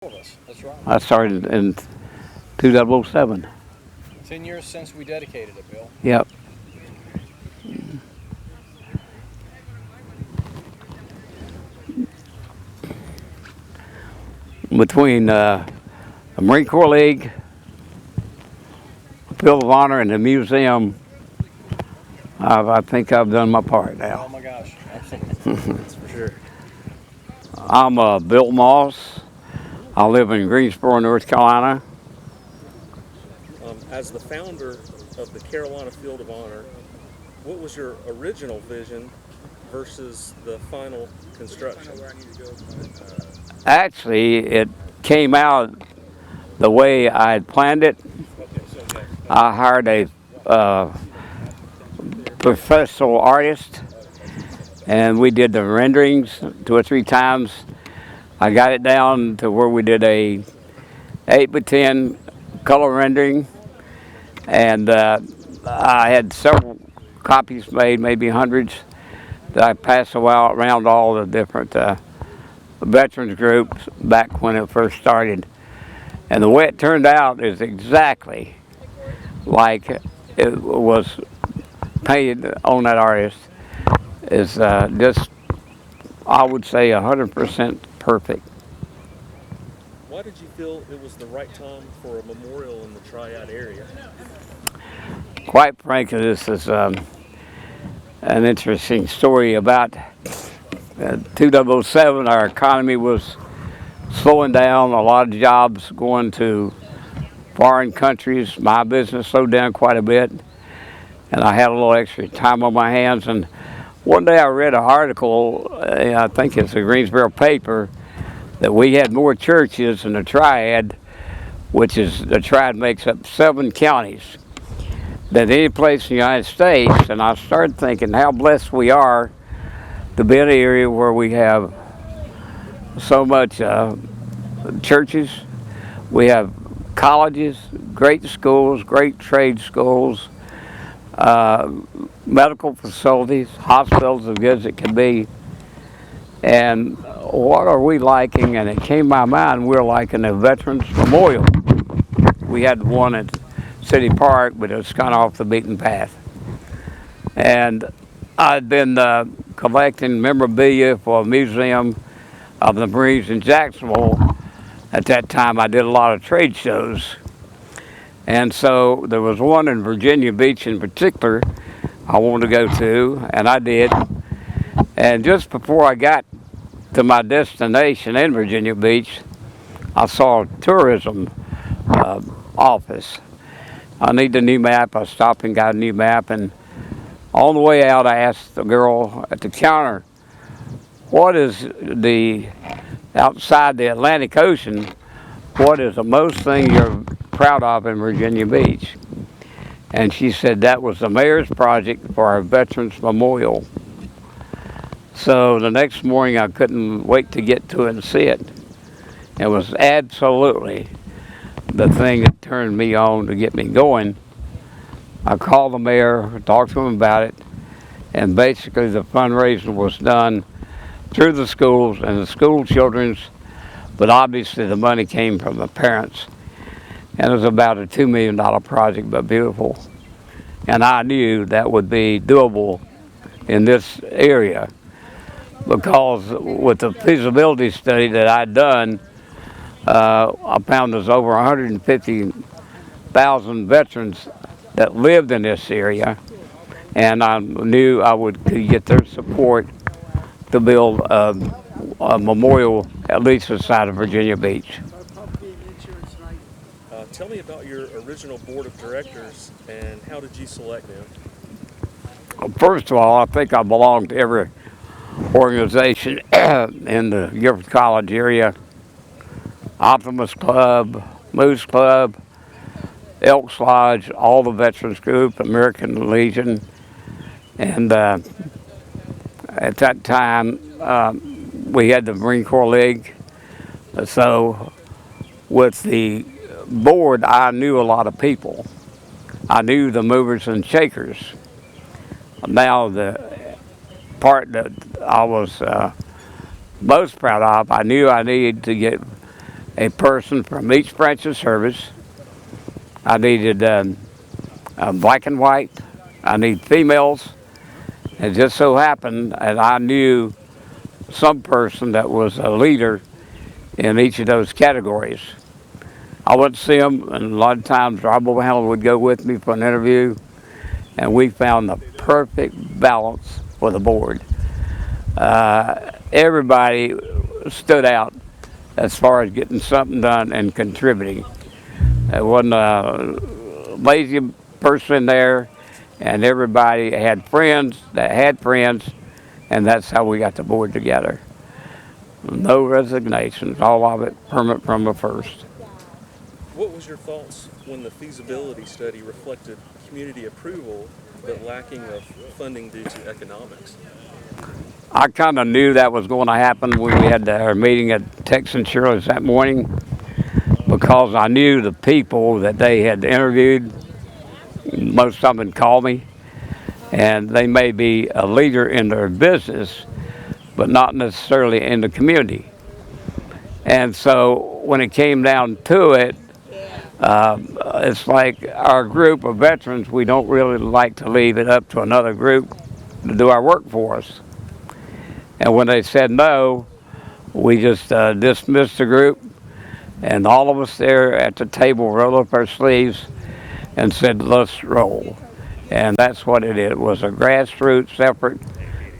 That's right. I started in 2007. 10 years since we dedicated it, Bill. Yep. Between the Marine Corps League, Field of Honor, and the museum, I think I've done my part Oh now. my gosh, absolutely. That's for sure. I'm Bill Moss. I live in Greensboro, North Carolina. As the founder of the Carolina Field of Honor, what was your original vision versus the final construction? Actually, it came out the way I had planned it. I hired a uh, professional artist, and we did the renderings 2 or 3 times. I got it down to where we did a 8x10 color rendering, and I had several copies made, maybe hundreds, that I passed around all the different veterans groups back when it first started. And the way it turned out is exactly like it was painted on that artist. Is just, I would say, 100% perfect. Why did you feel it was the right time for a memorial in the Triad area? Quite frankly, this is an interesting story about 2007. Our economy was slowing down, a lot of jobs going to foreign countries. My business slowed down quite a bit, and I had a little extra time on my hands. And one day I read an article, I think it's a Greensboro paper, that we had more churches in the Triad, which is the Triad makes up 7 counties, than any place in the United States. And I started thinking how blessed we are to be in an area where we have so much churches. We have colleges, great schools, great trade schools, uh, medical facilities, hospitals as good as it can be. And what are we liking? And it came to my mind, we're liking a Veterans Memorial. We had one at City Park, but it was kind of off the beaten path. And I'd been collecting memorabilia for a museum of the Marines in Jacksonville. At that time, I did a lot of trade shows. And so there was one in Virginia Beach in particular I wanted to go to, and I did. And just before I got to my destination in Virginia Beach, I saw a tourism uh, office. I need a new map. I stopped and got a new map, and on the way out, I asked the girl at the counter, "What is the outside the Atlantic Ocean? What is the most thing you're proud of in Virginia Beach?" And she said that was the mayor's project for our Veterans Memorial. So the next morning, I couldn't wait to get to it and see it. It was absolutely the thing that turned me on to get me going. I called the mayor, talked to him about it, and basically the fundraising was done through the schools and the school children's, but obviously the money came from the parents. And it was about a $2 million project, but beautiful. And I knew that would be doable in this area because with the feasibility study that I'd done, I found there's over 150,000 veterans that lived in this area, and I knew I could get their support to build a memorial at least beside of Virginia Beach. Tell me about your original board of directors and how did you select them? First of all, I think I belong to every organization in the Gifford College area: Optimus Club, Moose Club, Elks Lodge, all the Veterans Group, American Legion, and at that time we had the Marine Corps League. So with the board, I knew a lot of people. I knew the movers and shakers. Now the part that I was most proud of, I knew I needed to get a person from each branch of service. I needed black and white. I need females. It just so happened that I knew some person that was a leader in each of those categories. I went to see them, and a lot of times Rob O'Hanlon would go with me for an interview, and we found the perfect balance for the board. Everybody stood out as far as getting something done and contributing. There wasn't a lazy person in there, and everybody had friends that had friends, and that's how we got the board together. No resignations, all of it permanent from the first. What was your thoughts when the feasibility study reflected community approval but lacking of funding due to economics? I kind of knew that was going to happen when we had our meeting at Texan Shirley's that morning, because I knew the people that they had interviewed. Most of them had called me, and they may be a leader in their business, but not necessarily in the community. And so when it came down to it, it's like our group of veterans, we don't really like to leave it up to another group to do our work for us. And when they said no, we just dismissed the group, and all of us there at the table rolled up our sleeves and said, let's roll. And that's what it is. It was a grassroots effort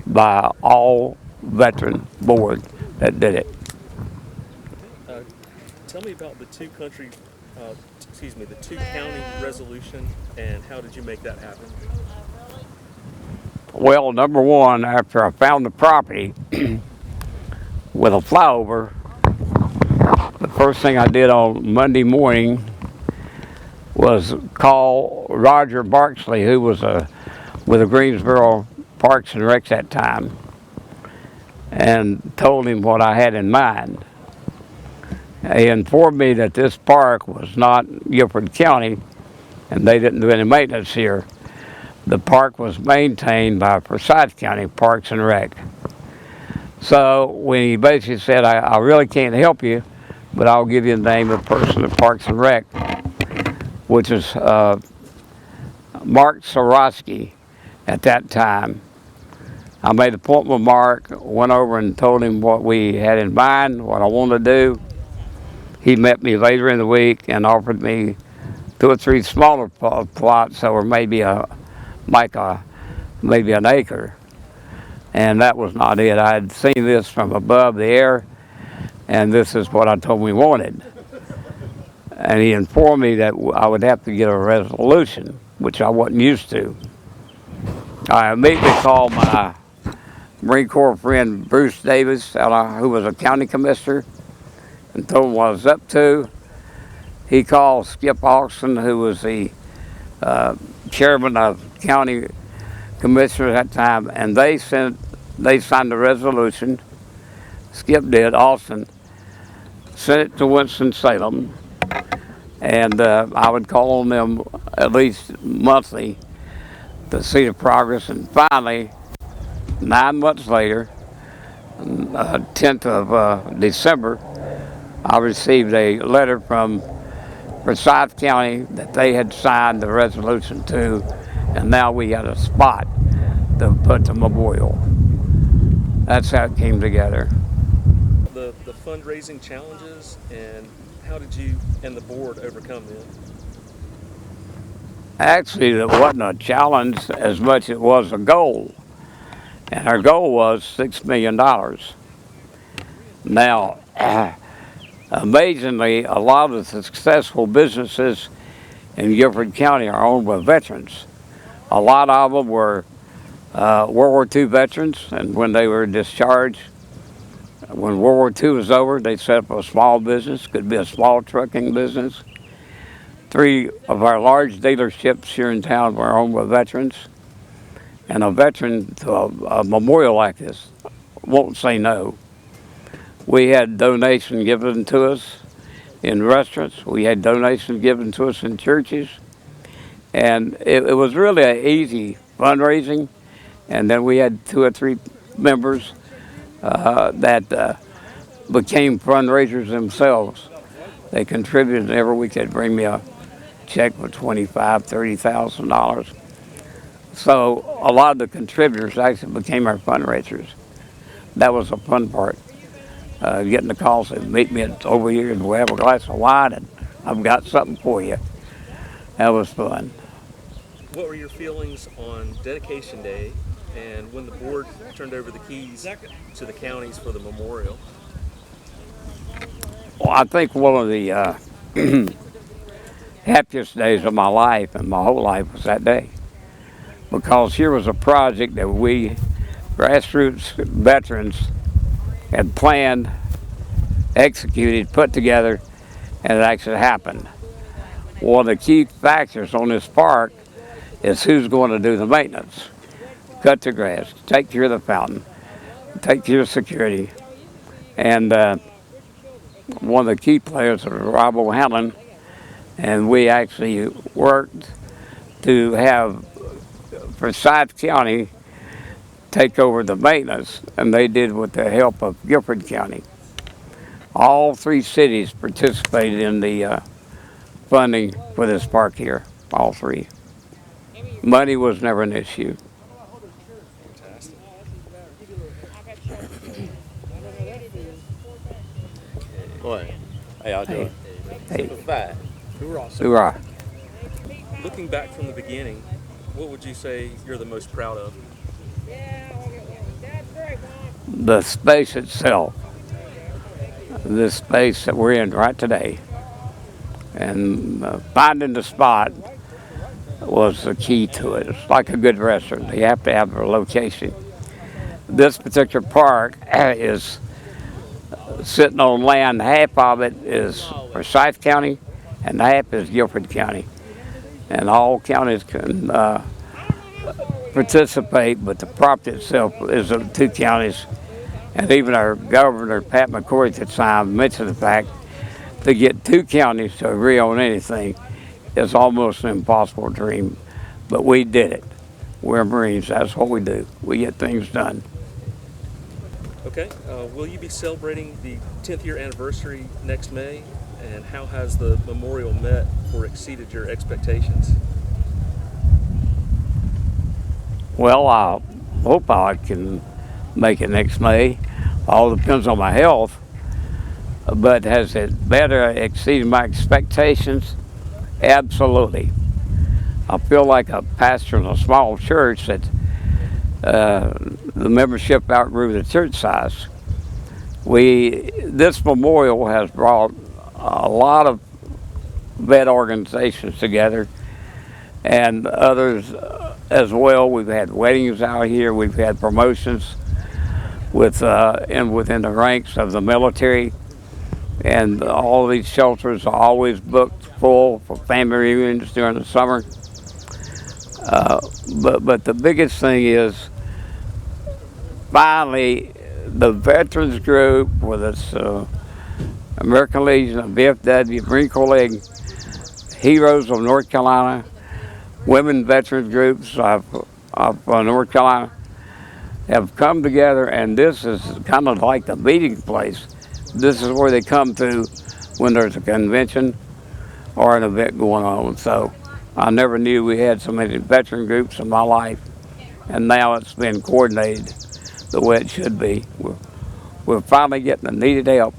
by all veteran board that did it. Tell me about the the two-county resolution, and how did you make that happen? Well, number one, after I found the property with a flyover, the first thing I did on Monday morning was call Roger Barksley, who was with the Greensboro Parks and Recs at that time, and told him what I had in mind. He informed me that this park was not Yadkin County, and they didn't do any maintenance here. The park was maintained by Forsyth County Parks and Rec. So when he basically said, I really can't help you, but I'll give you the name of the person at Parks and Rec, which is Mark Sorosky at that time. I made an appointment with Mark, went over and told him what we had in mind, what I wanted to do. He met me later in the week and offered me 2 or 3 smaller plots that were maybe maybe an acre. And that was not it. I had seen this from above the air, and this is what I told him we wanted. And he informed me that I would have to get a resolution, which I wasn't used to. I immediately called my Marine Corps friend Bruce Davis, who was a county commissioner, and told him what I was up to. He called Skip Austin, who was the chairman of county commissioner at that time, and they signed the resolution. Skip did. Austin sent it to Winston-Salem, and I would call on them at least monthly to see the progress. And finally, 9 months later, 10th of December, I received a letter from Forsyth County that they had signed the resolution to, and now we had a spot to put the memorial. That's how it came together. The fundraising challenges, and how did you and the board overcome them? Actually, it wasn't a challenge as much as it was a goal. And our goal was $6 million. Now, amazingly, a lot of the successful businesses in Guilford County are owned by veterans. A lot of them were World War II veterans, and when they were discharged, when World War II was over, they set up a small business, could be a small trucking business. 3 of our large dealerships here in town were owned by veterans, and a veteran to a memorial like this won't say no. We had donations given to us in restaurants. We had donations given to us in churches. And it was really an easy fundraising. And then we had 2 or 3 members that became fundraisers themselves. They contributed every week. They'd bring me a check for $25,000, $30,000. So a lot of the contributors actually became our fundraisers. That was the fun part. Getting the calls, they meet me over here and we'll have a glass of wine and I've got something for you. That was fun. What were your feelings on dedication day and when the board turned over the keys to the counties for the memorial? Well, I think one of the happiest days of my life and my whole life was that day. Because here was a project that we, grassroots veterans, had planned, executed, put together, and it actually happened. One of the key factors on this park is who's going to do the maintenance. Cut the grass, take care of the fountain, take care of security. And one of the key players was Rob O'Hanlon, and we actually worked to have Forsyth County take over the maintenance, and they did with the help of Guilford County. All three cities participated in the funding for this park here, all three. Money was never an issue. Fantastic. What? How y'all doing? Hey, Five. Hoorah. hoorah. Looking back from the beginning, what would you say you're the most proud of? The space itself, this space that we're in right today, and finding the spot was the key to it. It's like a good restaurant. You have to have a location. This particular park is sitting on land. Half of it is Forsyth County, and half is Guilford County. And all counties can participate, but the property itself is of two counties. And even our governor, Pat McCory, at the time mentioned the fact to get two counties to agree on anything is almost an impossible dream. But we did it. We're Marines. That's what we do. We get things done. Okay, will you be celebrating the 10th year anniversary next May? And how has the memorial met or exceeded your expectations? Well, I hope I can make it next May. All depends on my health. But has it better exceeded my expectations? Absolutely. I feel like a pastor in a small church that the membership outgrew the church size. This memorial has brought a lot of vet organizations together and others as well. We've had weddings out here. We've had promotions within the ranks of the military, and all of these shelters are always booked full for family reunions during the summer. But the biggest thing is finally the veterans group, whether it's American Legion, VFW, Marine Corps League, Heroes of North Carolina, women veterans groups of North Carolina, have come together, and this is kind of like the meeting place. This is where they come to when there's a convention or an event going on. So I never knew we had so many veteran groups in my life, and now it's been coordinated the way it should be. We're finally getting the needed help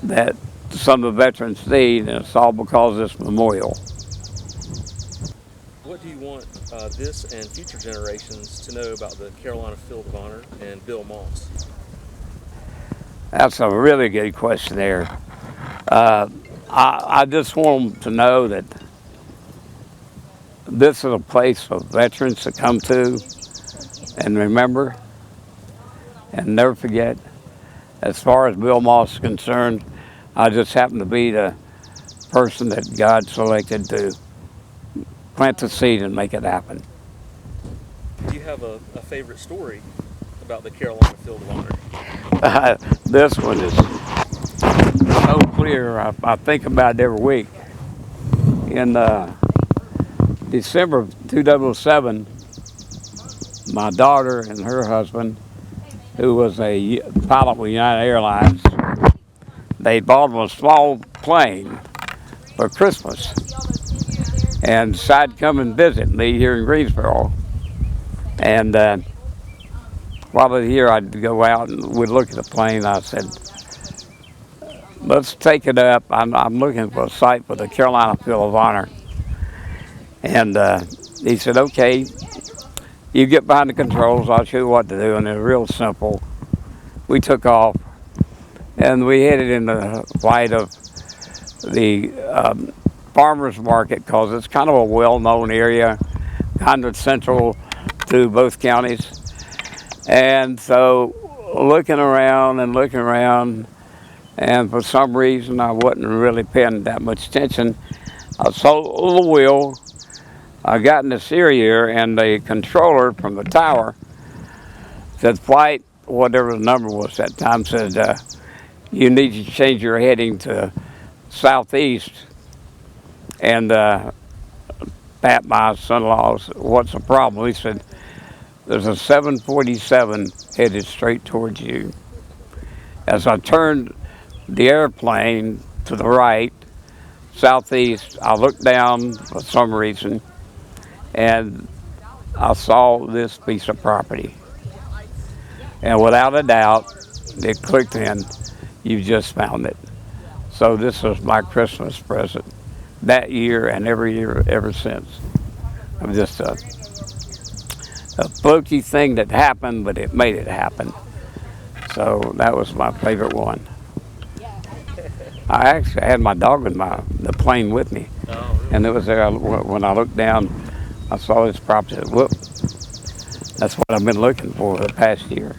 that some of the veterans need, and it's all because of this memorial. What do you want this and future generations to know about the Carolina Field of Honor and Bill Moss? That's a really good question there. I just want them to know that this is a place for veterans to come to and remember and never forget. As far as Bill Moss is concerned, I just happen to be the person that God selected to plant the seed and make it happen. Do you have a favorite story about the Carolina Field of Honor? This one is so clear. I think about it every week. In December of 2007, my daughter and her husband, who was a pilot with United Airlines, they bought them a small plane for Christmas. And decided to come and visit me here in Greensboro. And while I was here, I'd go out and we'd look at the plane. I said, let's take it up. I'm looking for a site for the Carolina Field of Honor. And he said, okay, you get behind the controls, I'll show you what to do. And it was real simple. We took off and we headed in the flight of the farmers market, because it's kind of a well-known area, kind of central to both counties. And so looking around, and for some reason I wasn't really paying that much attention. I saw the wheel. I got in this area, and the controller from the tower said, flight, whatever the number was that time, said, you need to change your heading to southeast. And Pat, my son-in-law, said, what's the problem? He said, there's a 747 headed straight towards you. As I turned the airplane to the right, southeast, I looked down for some reason, and I saw this piece of property. And without a doubt, it clicked in, you just found it. So this was my Christmas present that year and every year ever since. It was just a fluky thing that happened, but it made it happen. So that was my favorite one. I actually had my dog in the plane with me. Oh, really? And it was there, when I looked down, I saw this property. Whoop. That's what I've been looking for the past year.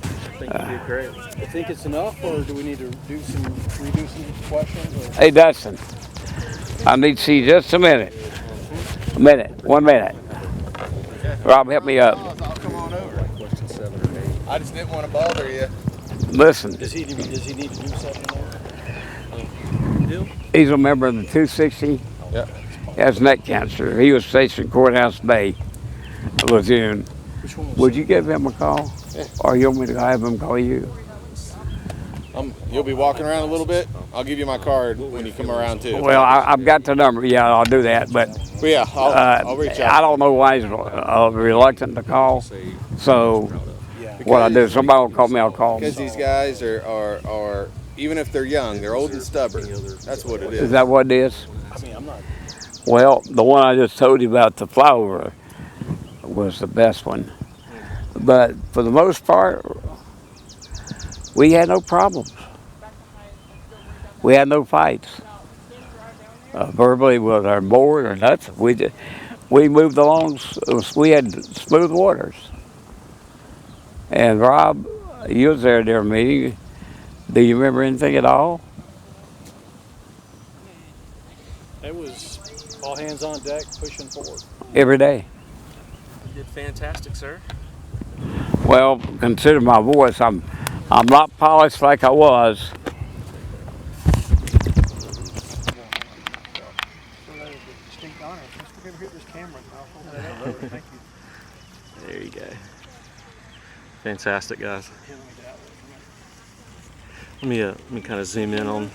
I think you did great. You think it's enough, or do we need to redo some questions? Or? Hey, Dustin, I need to see you just a minute. 1 minute. Rob, help me up. I'll come on over. Question 7 or 8. I just didn't want to bother you. Listen, Does he need to do something more? he's a member of the 260. Yeah. He has neck cancer. He was stationed Courthouse Bay, Lejeune. Which one was Would you give him a call? Yeah. Or you want me to have him call you? You'll be walking around a little bit. I'll give you my card when you come around too. Well, I've got the number. Yeah, I'll do that. But Yeah, I'll reach out. I don't know why he's reluctant to call. So what I do, somebody will call me, I'll call Because him. these guys are even if they're young, they're old and stubborn. That's what it is. Is that what it is? I mean, I'm not. Well, the one I just told you about, the flyover, was the best one. But for the most part, we had no problems. We had no fights. Verbally with our board or nothing. We moved along, we had smooth waters. And Rob, you was there at their meeting. Do you remember anything at all? It was all hands on deck, pushing forward. Every day. You did fantastic, sir. Well, consider my voice. I'm not polished like I was. There you go. Fantastic, guys. Let me kind of zoom in on